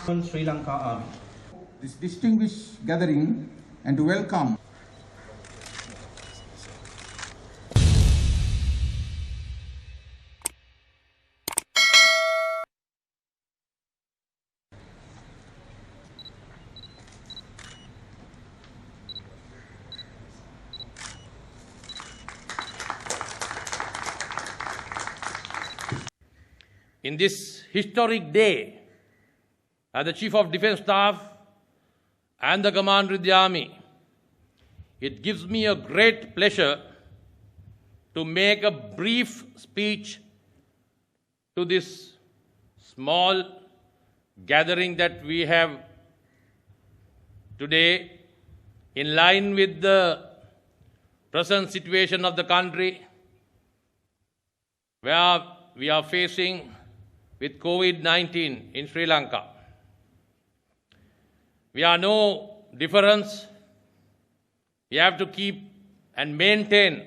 Sri Lanka Army. This distinguished gathering and to welcome in this historic day, as the Chief of Defence Staff and the Commander of the Army, it gives me a great pleasure to make a brief speech to this small gathering that we have today in line with the present situation of the country, where we are facing with COVID-19 in Sri Lanka. We are no difference. We have to keep and maintain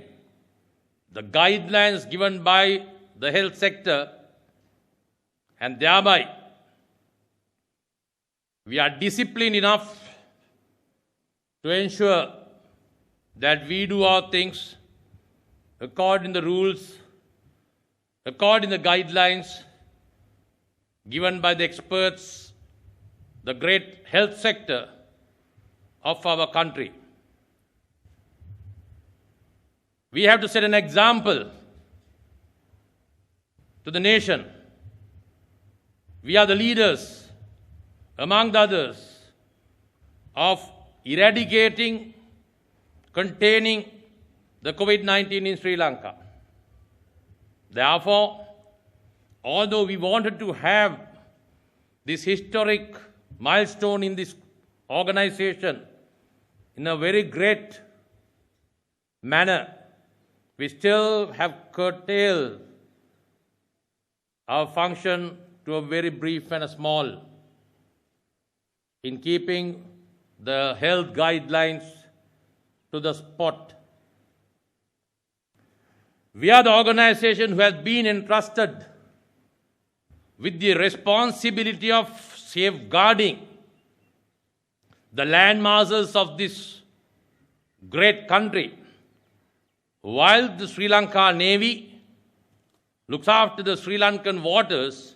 the guidelines given by the health sector, and thereby we are disciplined enough to ensure that we do our things according to the rules, according to the guidelines given by the experts, the great health sector of our country. We have to set an example to the nation. We are the leaders, among the others, of eradicating, containing the COVID-19 in Sri Lanka. Therefore, although we wanted to have this historic milestone in this organization in a very great manner, we still have curtailed our function to a very brief and a small, in keeping the health guidelines to the spot. We are the organization who has been entrusted with the responsibility of safeguarding the land masses of this great country, while the Sri Lanka Navy looks after the Sri Lankan waters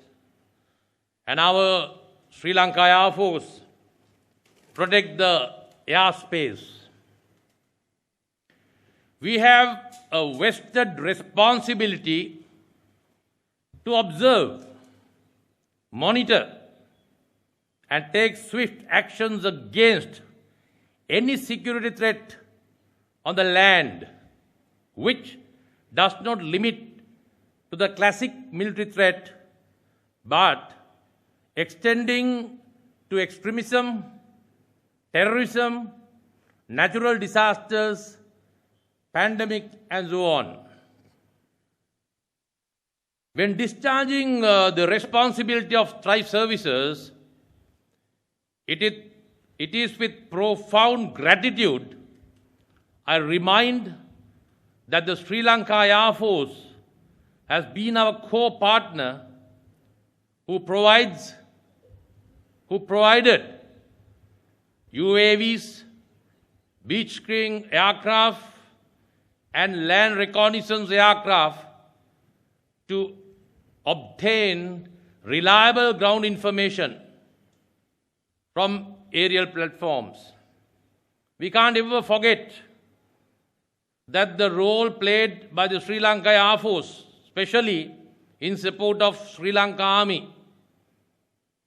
and our Sri Lanka Air Force protect the airspace. We have a vested responsibility to observe, monitor, and take swift actions against any security threat on the land which does not limit to the classic military threat, but extending to extremism, terrorism, natural disasters, pandemic, and so on. When discharging the responsibility of Thrive Services, it is with profound gratitude I remind that the Sri Lanka Air Force has been our core partner who provided UAVs, beach-screening aircraft, and land reconnaissance aircraft to obtain reliable ground information from aerial platforms. We can't ever forget that the role played by the Sri Lanka Air Force, especially in support of Sri Lanka Army,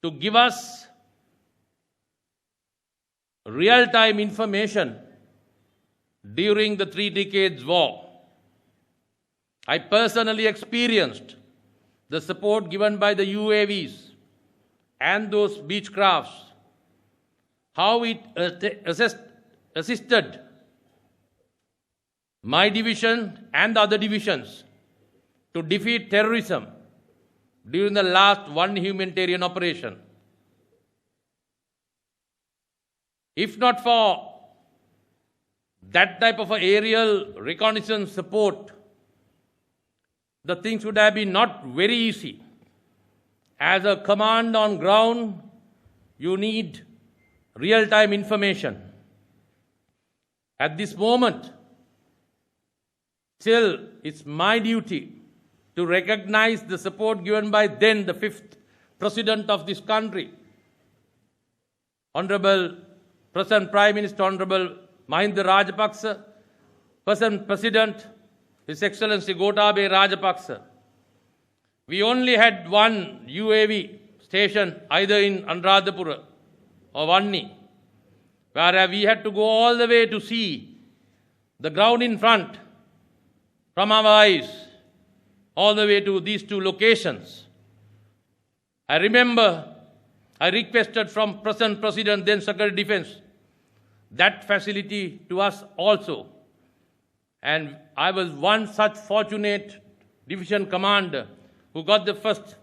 to give us real-time information during the 3 decades war. I personally experienced the support given by the UAVs and those Beechcrafts, how it assisted my division and the other divisions to defeat terrorism during the last one humanitarian operation. If not for that type of aerial reconnaissance support, the things would have been not very easy. As a command on ground, you need real-time information. At this moment, still, it's my duty to recognize the support given by then the 5th President of this country, Honorable Present Prime Minister Honorable Mahinda Rajapaksa, Present President His Excellency Gotabaya Rajapaksa. We only had one UAV station either in Anuradhapura or Vanni, where we had to go all the way to see the ground in front from our eyes, all the way to these two locations. I remember I requested from present President, then Secretary of Defense, that facility to us also. And I was one such fortunate division commander who got the first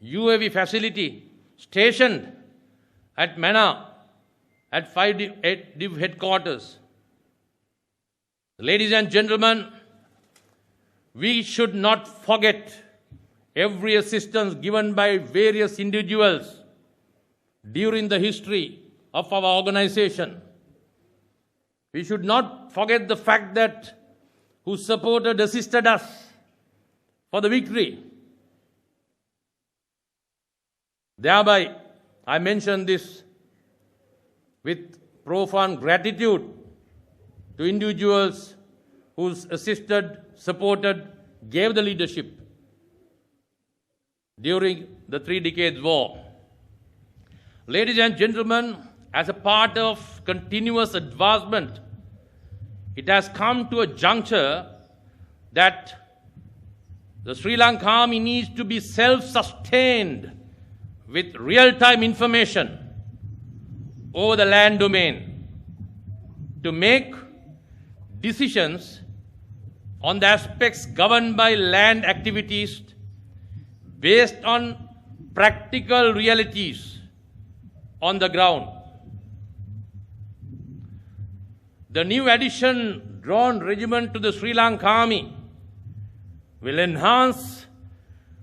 UAV facility stationed at Mana at 5 Div headquarters. Ladies and gentlemen, we should not forget every assistance given by various individuals during the history of our organization. We should not forget the fact that who supported, assisted us for the victory. Thereby, I mention this with profound gratitude to individuals who assisted, supported, gave the leadership during the 3 decades war. Ladies and gentlemen, as a part of continuous advancement, it has come to a juncture that the Sri Lanka Army needs to be self-sustained with real-time information over the land domain to make decisions on the aspects governed by land activities based on practical realities on the ground. The new addition drone regiment to the Sri Lanka Army will enhance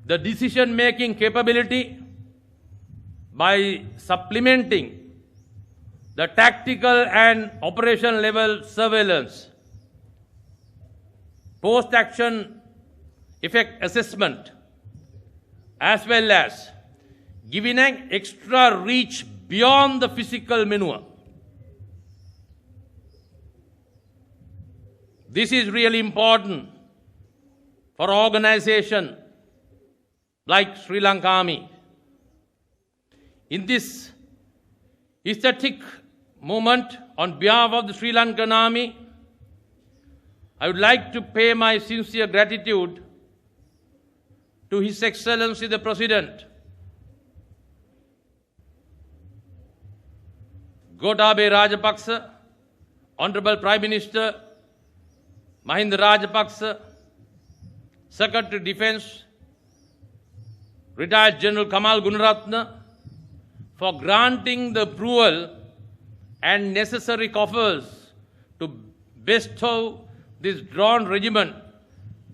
the decision-making capability by supplementing the tactical and operation level surveillance, post-action effect assessment, as well as giving an extra reach beyond the physical maneuver. This is really important for an organization like Sri Lanka Army. In this aesthetic moment, on behalf of the Sri Lankan Army, I would like to pay my sincere gratitude to His Excellency the President, Gotabaya Rajapaksa, Honorable Prime Minister Mahinda Rajapaksa, Secretary of Defense, Retired General Kamal Gunaratne, for granting the approval and necessary coffers to bestow this drone regiment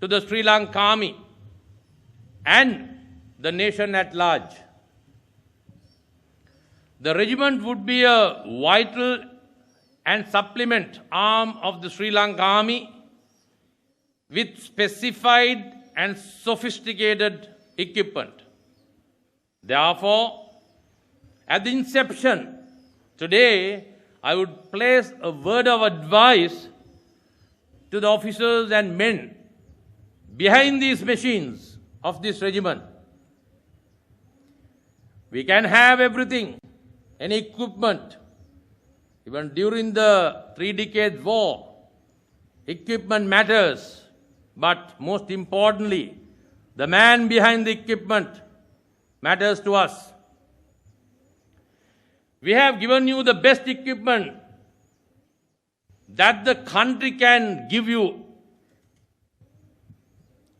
to the Sri Lanka Army and the nation at large. The regiment would be a vital and supplement arm of the Sri Lanka Army with specified and sophisticated equipment. Therefore, at the inception, today, I would place a word of advice to the officers and men behind these machines of this regiment. We can have everything, any equipment. Even during the 3 decades war, equipment matters. But most importantly, the man behind the equipment matters to us. We have given you the best equipment that the country can give you.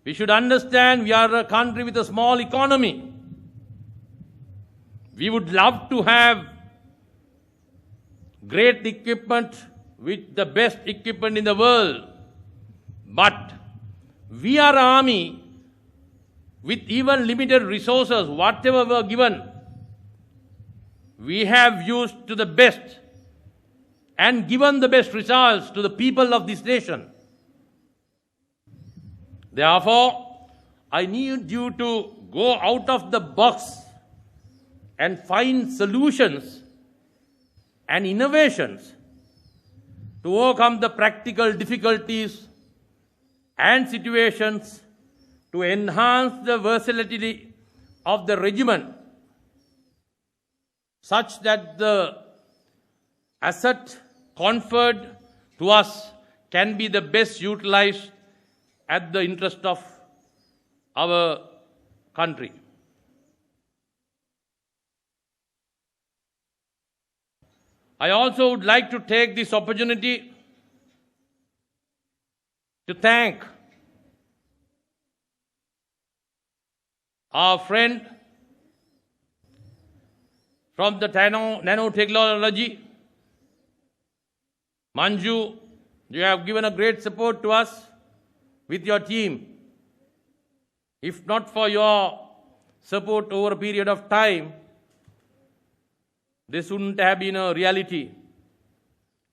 We should understand we are a country with a small economy. We would love to have great equipment with the best equipment in the world. But we are an army with even limited resources, whatever were given. we have used to the best and given the best results to the people of this nation. Therefore, I need you to go out of the box and find solutions and innovations to overcome the practical difficulties and situations to enhance the versatility of the regiment such that the asset conferred to us can be the best utilized at the interest of our country. I also would like to take this opportunity to thank our friend from the nanotechnology, Manju. You have given a great support to us with your team. If not for your support over a period of time, this wouldn't have been a reality.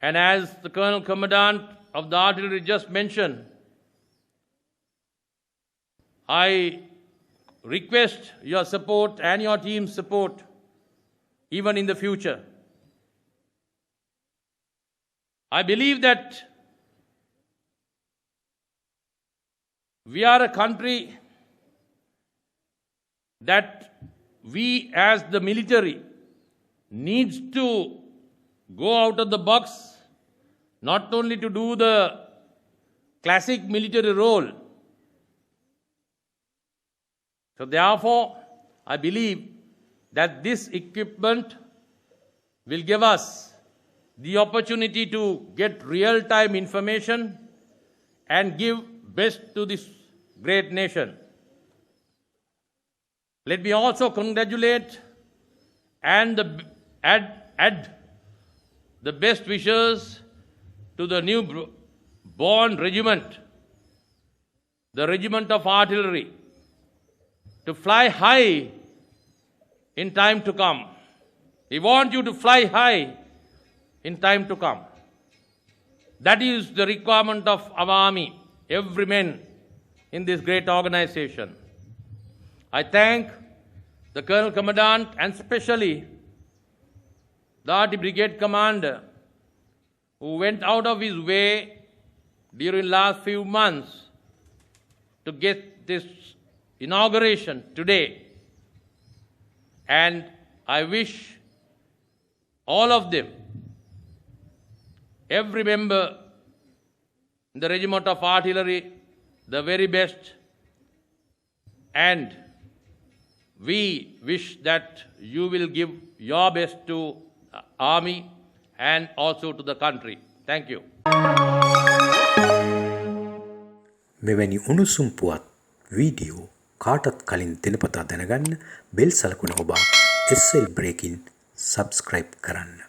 And as the Colonel Commandant of the Artillery just mentioned, I request your support and your team's support even in the future. I believe that we are a country that we as the military needs to go out of the box, not only to do the classic military role. So therefore, I believe that this equipment will give us the opportunity to get real-time information and give best to this great nation. Let me also congratulate and add the best wishes to the new born regiment, the Regiment of Artillery, to fly high in time to come. We want you to fly high in time to come. That is the requirement of our army, every man in this great organization. I thank the Colonel Commandant and especially the Artillery Brigade Commander who went out of his way during last few months to get this inauguration today. And I wish all of them, every member in the Regiment of Artillery, the very best. And we wish that you will give your best to the Army and also to the country. Thank you. මෙවැනි උණුසුම් පුවත් video කාටත් කලින් දිනපතා දැනගන්න bell සලකුණ ඔබා SL Breaking subscribe කරන්න.